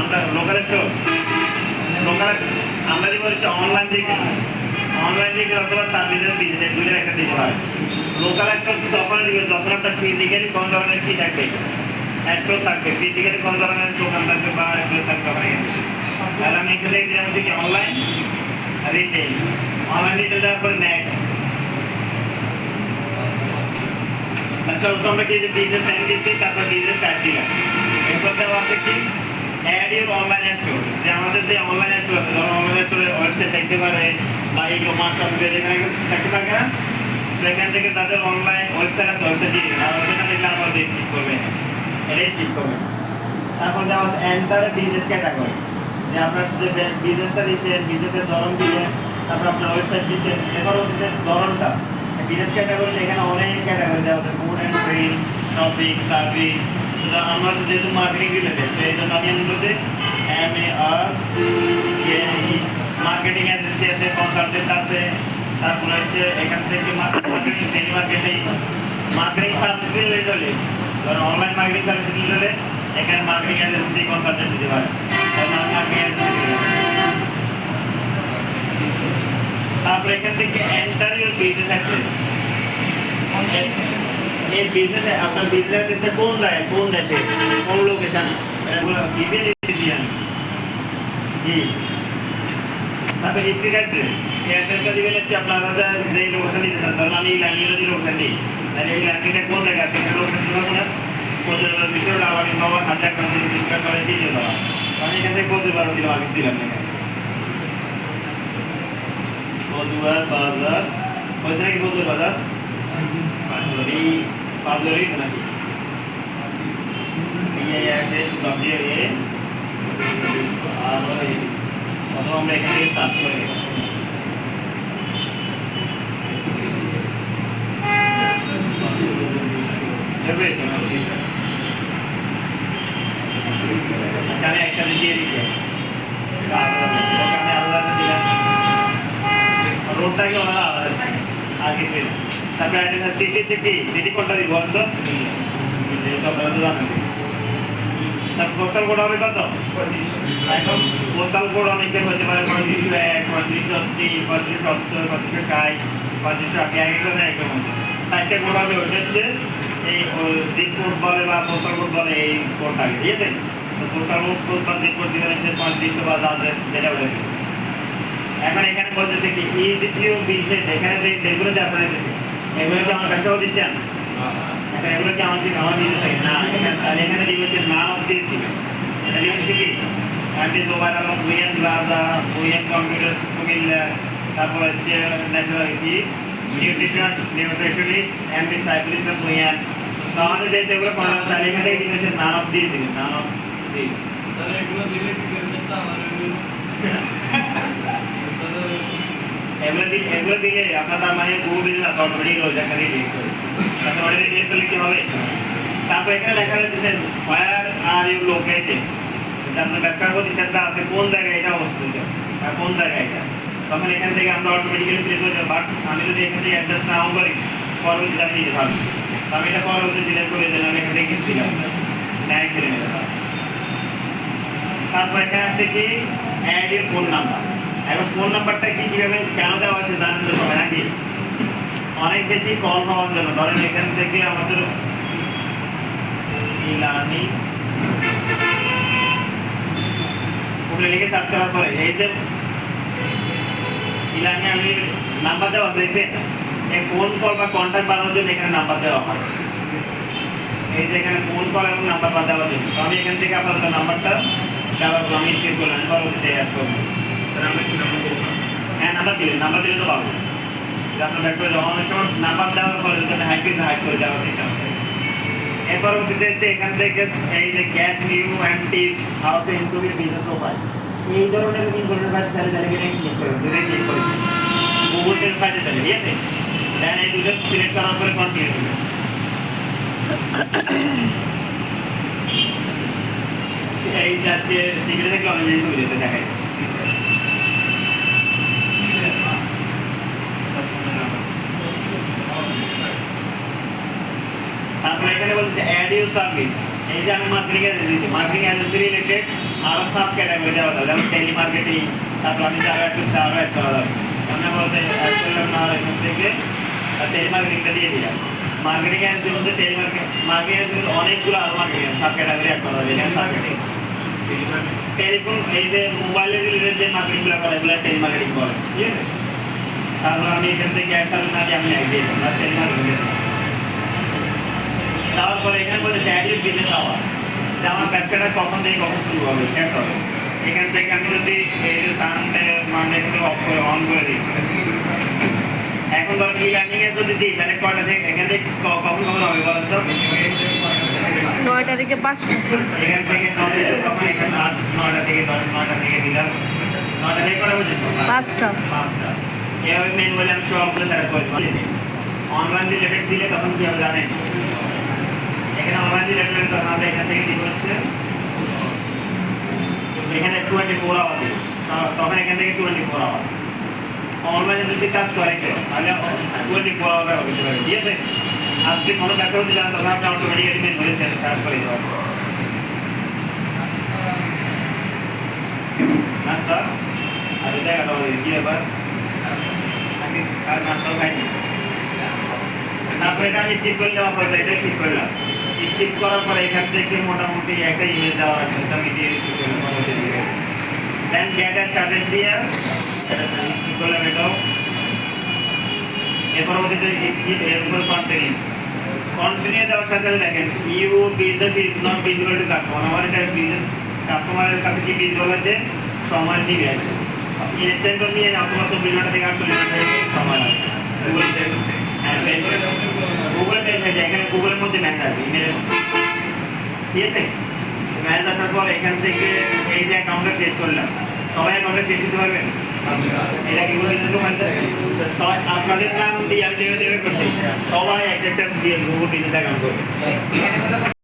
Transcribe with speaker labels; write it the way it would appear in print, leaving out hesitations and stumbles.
Speaker 1: আমরা local store local আমরা যে বলছি অনলাইন দিকে অথবা সার্ভিসের বিজনেস দুইটার একটা দিতে হয়। লোকাল স্টোর তখন দিবে যখন আপনার ফিজিক্যালি কোন ধরনের কি থাকবে, স্টোর থাকবে, ফিজিক্যালি কোন ধরনের দোকান থাকবে বা এগুলো থাকবে ওখানে। তাহলে আমি এখানে দিলাম হচ্ছে কি অনলাইন রিটেল। অনলাইন রিটেল দেওয়ার পরে নেক্সট। আচ্ছা তো আমরা কি যে বিজনেস নেম দিচ্ছি, তারপর বিজনেস কার্ড দিলাম। এরপর দেওয়া আছে কি অ্যাড ইউর অনলাইন স্টোর, যে আমাদের যে অনলাইন স্টোর আছে, ধরুন অনলাইন স্টোরে ওয়েবসাইট থাকতে পারে বা এই কমার্স অফিসে যেখানে থাকতে থাকে না, সেখান থেকে তাদের অনলাইন ওয়েবসাইট আছে, ওয়েবসাইট দিয়ে দিন। আর ওখানে দেখলে আমার দিয়ে ক্লিক করবে, এটাই ক্লিক করবে। তারপর দেওয়া আছে এন্টার বিজনেস ক্যাটাগরি, যে আপনার যে বিজনেসটা দিচ্ছেন, বিজনেসের ধরন দিলেন, তারপর আপনার ওয়েবসাইট দিচ্ছেন, এবারও দিচ্ছেন ধরনটা। বিজনেস ক্যাটাগরি এখানে অনেক ক্যাটাগরি দেওয়া আছে, food and trade, shopping, service. আমরা যেহেতু মার্কেটিং রিলেটেড, তো এই জন্য আমি বলতে MAR মার্কেটিং এজেন্সি আছে, কনসালটেন্ট আছে, তারপরে হচ্ছে এখান থেকে মার্কেটিং মার্কেটিং সার্ভিস রিলেটেড হলে, ধরুন অনলাইন মার্কেটিং সার্ভিস রিলেটেড হলে এখানে মার্কেটিং এজেন্সি কনসালটেন্ট দিতে পারে। তারপরে এখান থেকে এন্টার ইউর বিজনেস অ্যাড্রেস, এই বিজনেসে আপনার বিজনেস অ্যাড্রেসটা কোন জায়গায়, কোন দেশে, কোন লোকেশন, এগুলো দিবেন দিবেন জি। তারপরে স্ট্রিট অ্যাড্রেস, এই অ্যাড্রেসটা দিবেন হচ্ছে আপনারা যে লোকেশন দিতে চান। ধরুন আমি ল্যান্ডিংটা দিয়ে লোকেশন দিই, তাহলে এই ল্যান্ডিংটা কোন জায়গায় আছে সেটা লোকেশন দিতে পারবো না। প্রতিবার বিষয় আবার বাবা হাজার কাছে ডিসকাস করে দিয়ে দেওয়া, আমি এখান থেকে প্রতিবার দিলাম, আমি দিলাম এখানে বদুয়ার বাজার, হয়েছে নাকি বদুয়ার বাজার পাঁচরি নাকি অথবা আমরা এখান থেকে সার্চ করে আচ্ছা আমি একসাথে দিয়ে দিচ্ছি, আলাদা দিলাম রোডটাকে ওনারা আলাদা আগে ছিল। তারপরে সিটি কোডটা দিব তো, আপনারা তো জানেন। তারপর পোস্টাল কোড হবে কত? এখন পোস্টাল কোড অনেকের হতে পারে 3501, 3530, 3570, 3560, 3580, এক একজনের একদম হচ্ছে। 4টা কোড হবে, ওইটা হচ্ছে এই জিপ কোড বলে বা পোস্টাল কোড বলে, এই কোডটাকে, ঠিক আছে? তো পোস্টাল কোড বা জিপ কোড দিলে হচ্ছে 3500 বা যাদের যেটা বলে। এখন এখানে বলতেছে কি ইডিসিও বিজনেস, এখানে যেগুলো যে আপনারা দিচ্ছে এগুলো কি আমার ব্যবসা প্রতিষ্ঠান, এখন এগুলো কি আমার বিজনেস থাকে না, এখানে দিব হচ্ছে নাম অফ দিস দিবে, এটা দিব হচ্ছে কি আমি জোবাইর আলম ভুইয়ান প্লাজা, ভুইয়ান কম্পিউটার কুমিল্লা, তারপর হচ্ছে ন্যাশনাল কি নিউট্রিশনিস্ট এমডি সাইফুল ইসলাম ভুইয়ান। তো আমাদের যেহেতু এগুলো করা হবে, তাহলে এখানে দিব হচ্ছে নাম অফ দিস দিবে, নাম অফ দিস। এগুলো দিলে আপনার তার মানে গুগল বিজনেস অটোমেটিক হয়ে যায়, খালি ডিলিট করে তারপর অলরেডি ডিলিট করলে কি হবে। তারপর এখানে লেখা রয়েছে হোয়ার আর ইউ লোকেটেড, আপনার ব্যবসার প্রতিষ্ঠানটা আছে কোন জায়গায় এটা অবস্থিত আর কোন জায়গায় এটা, তখন এখান থেকে আমরা অটোমেটিক্যালি সিলেক্ট করে দেবো। বাট আমি যদি এখান থেকে অ্যাড্রেস নাও করি পরবর্তীতে আমি দিতে পারবো, আমি এটা পরবর্তী সিলেক্ট করে দিলাম, এখান থেকে কিছু দিলাম ন্যায় করে নিতে পারবো। তারপর এখানে আছে কি অ্যাড ইউর ফোন নাম্বার। এখন ফোন নাম্বারটা কি কিভাবে কেন দেওয়া হয়েছে জানেন তো সবাই নাকি? অনেক বেশি কল হওয়ার জন্য। ধরেন এখান থেকে আমাদের লিখে সার্চ করার পরে এই যে ইলানি আমি নাম্বার দেওয়া হয়েছে, এই ফোন কল বা কন্ট্যাক্ট বানানোর জন্য এখানে নাম্বার দেওয়া হয়। এই যে এখানে ফোন কল এবং নাম্বার বা দেওয়ার জন্য, তো আমি এখান থেকে আপাতত নাম্বারটা দেওয়ার পর আমি স্ক্রিন করলাম, পরবর্তীতে অ্যাড করবো। হ্যাঁ নাম্বার দিলে তো পাবো। আপনার ব্যাক করে দেওয়া অনেক সময় নাম্বার দেওয়ার পরে যদি হাইড করে দেওয়ার চেষ্টা করছে। এর পরবর্তীতে এখান থেকে এই যে get new and tips how to improve your business profile, এই ধরনের ইনফরমেশন পাইতে চাইলে তাহলে এটা ক্লিক করবেন, যদি ক্লিক করেন গুগল পেজ পাইতে চাইলে, ঠিক আছে? দেন এই দুটো সিলেক্ট করার পরে কন্টিনিউ করবেন। এই যে আজকে টিকিটে দেখলে অনেক জিনিস সুবিধাতে দেখায়। তারপরে এখানে বলছে অ্যাড ইউর সার্ভিস, এই যে আমি মার্কেটিং এজেন্সি রিলেটেড আরো সাব ক্যাটাগরি দেওয়া যাবে, যেমন টেলি মার্কেটিং, তারপর আমি আরো অ্যাড করা যাবে। আমরা বলতে অ্যাড করলাম না, আর এখান থেকে টেলি মার্কেটিংটা দিয়ে দিলাম। মার্কেটিং এর জন্য টেলি মার্কেটিং এর জন্য অনেকগুলো আরো মার্কেটিং সাব ক্যাটাগরি অ্যাড করা যাবে। এখানে মার্কেটিং টেলিফোন, এই যে মোবাইলের রিলেটেড যে মার্কেটিংগুলো করে এগুলো টেলি মার্কেটিং বলে, ঠিক আছে। তারপর আমি এখান থেকে অ্যাড সার্ভিস না দিয়ে আমি অ্যাড দিয়ে দিলাম, টেলি মার্কেটিং। তারপরে এখানে বলতে ড্যাইলি বিজনেস আওয়ার, যে আমার ব্যবসাটা কখন থেকে কখন শুরু হবে শেষ হবে। এখান থেকে আমি যদি এই যে সানডে মানডে থেকে অফ করে অন করে দিই, এখন ধর ই লার্নিং এ যদি দিই তাহলে কয়টা থেকে এখান থেকে কখন কখন হবে বলেন তো?
Speaker 2: 9টা থেকে 5টা।
Speaker 1: এখান থেকে 9টা থেকে 9টা থেকে দিলাম, 9টা থেকে কটা পর্যন্ত?
Speaker 2: 5টা।
Speaker 1: এভাবে মেন বলে আমি সবগুলো সেট করে দিই। অনলাইন রিলেটেড দিলে তখন কি হবে জানেন? এখানে অনলাইন রিলেটেড তখন আমরা এখান থেকে দিব হচ্ছে এখানে 24 আওয়ার দিব, তখন এখান থেকে 24 আওয়ার। অনলাইনে যদি কাজ করে কেউ তাহলে 24 আওয়ার হবে, ঠিক আছে। আর যদি কোনো ব্যাপার যদি জানেন তখন আপনি অটোমেটিক্যালি মেন বলে সেট করে দেওয়া নাস্তা। আর এটা গেল কি ব্যাপার, আর নাস্তাও খাইনি। তারপরে এটা আমি স্কিপ করে দেওয়ার পরে এটা স্কিপ করলাম। স্কিপ করার পরে এখান থেকে মোটামুটি একটা ইমেল দেওয়া আছে, আমি দিয়ে দেন গেট স্টার্টেড দিয়ে স্কিপ করলাম এটাও। এর পরবর্তীতে স্কিপ এরপর কন্টিনিউ দেওয়ার সাথে দেখেন you business is not visible to customer. আমার এটা বিজনেস কাস্টমারের কাছে কি ভিজিবল আছে, সময় নিবে আর কি। ইনস্ট্যান্ট নিয়ে আপনার 24 ঘন্টা থেকে 48 ঘন্টা সময় লাগে। গুগল পে থেকে এখানে গুগলের মধ্যে ম্যাচ আসবে, ইমেলের মধ্যে, ঠিক আছে। ম্যাচ আসার পর এখান থেকে এই যে অ্যাকাউন্টটা ক্রিয়েট করলাম, সবাই অ্যাকাউন্টটা ক্রিয়েট করতে পারবেন। এটা কি বলে সবাই আপনাদের নাম দিয়ে আমি করছি, সবাই একটা গুগল বিজনেস অ্যাকাউন্ট করবে।